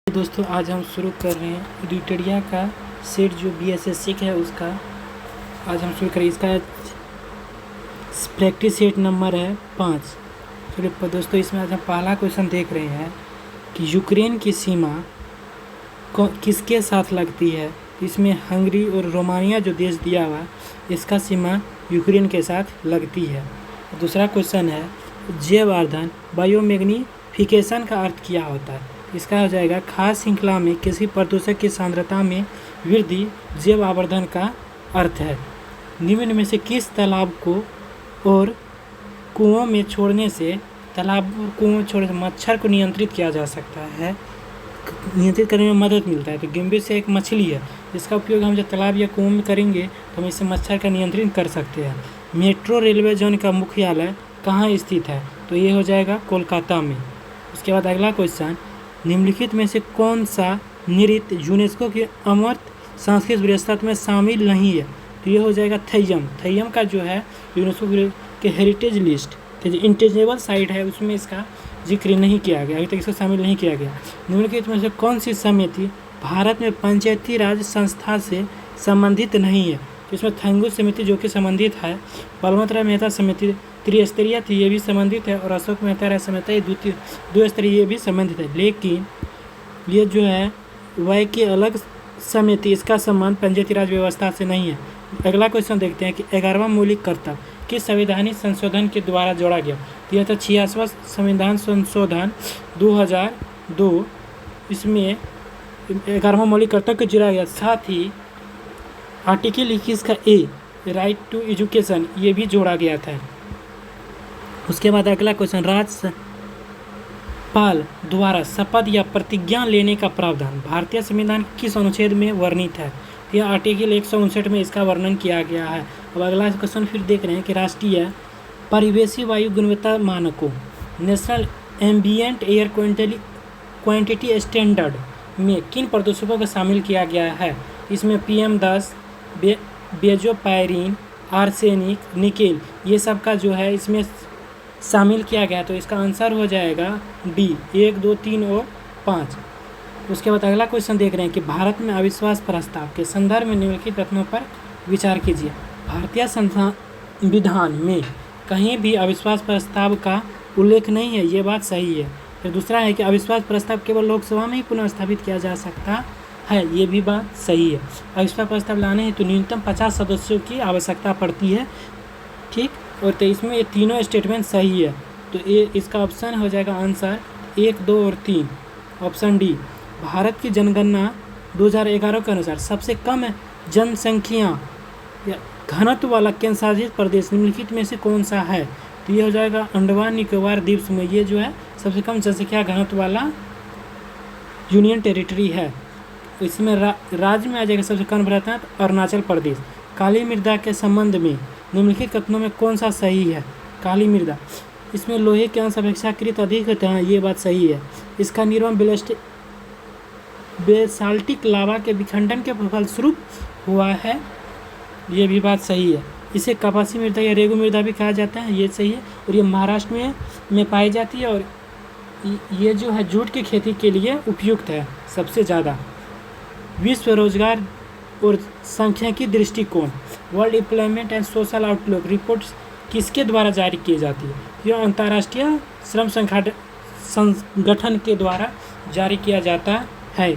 दोस्तों आज हम शुरू कर रहे हैं एडिटोरिया का सेट जो BSSC का है उसका आज हम शुरू करें। इसका प्रैक्टिस सेट नंबर है 5। चलिए दोस्तों इसमें आज हम पहला क्वेश्चन देख रहे हैं कि यूक्रेन की सीमा किसके साथ लगती है। इसमें हंगरी और रोमानिया जो देश दिया हुआ इसका सीमा यूक्रेन के साथ लगती है। दूसरा क्वेश्चन है जैववर्धन बायोमैग्निफिकेशन का अर्थ क्या होता है। इसका हो जाएगा खास श्रृंखला में किसी प्रदूषक की सांद्रता में वृद्धि जैव आवर्धन का अर्थ है। निम्न में से किस तालाब को और कुओं में छोड़ने से मच्छर को नियंत्रित किया जा सकता है, नियंत्रित करने में मदद मिलता है। तो गिम्बिस एक मछली है जिसका उपयोग हम जब तालाब या कुओं में करेंगे तो हम इससे मच्छर का नियंत्रण कर सकते हैं। मेट्रो रेलवे जोन का मुख्यालय कहाँ स्थित है, तो ये हो जाएगा कोलकाता में। उसके बाद अगला क्वेश्चन निम्नलिखित में से कौन सा नृत्य यूनेस्को की अमूर्त सांस्कृतिक विरासत में शामिल नहीं है, तो ये हो जाएगा थैयम। थैयम का जो है यूनेस्को के हेरिटेज लिस्ट के जो इंटेंजिबल साइट है उसमें इसका जिक्र नहीं किया गया, अभी तक इसको शामिल नहीं किया गया। निम्नलिखित में से कौन सी समिति भारत में पंचायती राज संस्था से संबंधित नहीं है, तो इसमें थंगू समिति जो कि संबंधित है। बलवंतराय मेहता समिति त्रिस्तरीय थी, ये भी संबंधित है। और अशोक मेहता राय समिति दो स्तरीय, ये भी संबंधित है। लेकिन ये जो है वह की अलग समिति, इसका संबंध पंचायती राज व्यवस्था से नहीं है। अगला क्वेश्चन देखते हैं कि 11वां मौलिक कर्तव्य किस संवैधानिक संशोधन के द्वारा जोड़ा गया, तो यह था 86वां संविधान संशोधन 2002। इसमें 11वां मौलिक कर्तव्य को जोड़ा गया। साथ ही आर्टिकल 21 का ए राइट टू एजुकेशन ये भी जोड़ा गया था। उसके बाद अगला क्वेश्चन राज्यपाल द्वारा शपथ या प्रतिज्ञा लेने का प्रावधान भारतीय संविधान किस अनुच्छेद में वर्णित है, यह आर्टिकल 159 में इसका वर्णन किया गया है। अब अगला क्वेश्चन फिर देख रहे हैं कि राष्ट्रीय परिवेशी वायु गुणवत्ता मानकों national ambient air quantity standard में किन प्रदूषकों को शामिल किया गया है। इसमें PM10 बेजोपायरीन आर्सेनिक निकेल ये सब का जो है इसमें शामिल किया गया, तो इसका आंसर हो जाएगा डी 1, 2, 3 और 5। उसके बाद अगला क्वेश्चन देख रहे हैं कि भारत में अविश्वास प्रस्ताव के संदर्भ में निम्नलिखित तथ्यों पर विचार कीजिए। भारतीय संविधान में कहीं भी अविश्वास प्रस्ताव का उल्लेख नहीं है, ये बात सही है। फिर दूसरा है कि अविश्वास प्रस्ताव केवल लोकसभा में ही पुनर्स्थापित किया जा सकता है, ये भी बात सही है। अविश्वास प्रस्ताव लाने हेतु न्यूनतम 50 सदस्यों की आवश्यकता पड़ती है, ठीक। और 23 में ये तीनों स्टेटमेंट सही है, तो ये इसका ऑप्शन हो जाएगा आंसर 1, 2 और 3, ऑप्शन डी। भारत की जनगणना 2011 के अनुसार सबसे कम जनसंख्या या घनत्व वाला केंद्र शासित प्रदेश निम्नलिखित में से कौन सा है, तो ये हो जाएगा अंडमान निकोबार द्वीप समूह, ये जो है सबसे कम जनसंख्या घनत्व वाला यूनियन टेरिटरी है। इसमें राज्य में आ जाएगा सबसे कम रहता है अरुणाचल प्रदेश। काली मृदा के संबंध में निम्नलिखित कथनों में कौन सा सही है। काली मृदा इसमें लोहे के अंश अपेक्षाकृत अधिक होते हैं, ये बात सही है। इसका निर्माण बेसाल्टिक लावा के विखंडन के फलस्वरूप हुआ है, ये भी बात सही है। इसे कपासी मृदा या रेगू मृदा भी कहा जाता है, ये सही है। और ये महाराष्ट्र में पाई जाती है और ये जो है जूट की खेती के लिए उपयुक्त है सबसे ज़्यादा। विश्व रोजगार और सांख्यिकी दृष्टिकोण world employment and social outlook reports किसके द्वारा जारी की जाती है, यह अंतर्राष्ट्रीय श्रम संगठन के द्वारा जारी किया जाता है।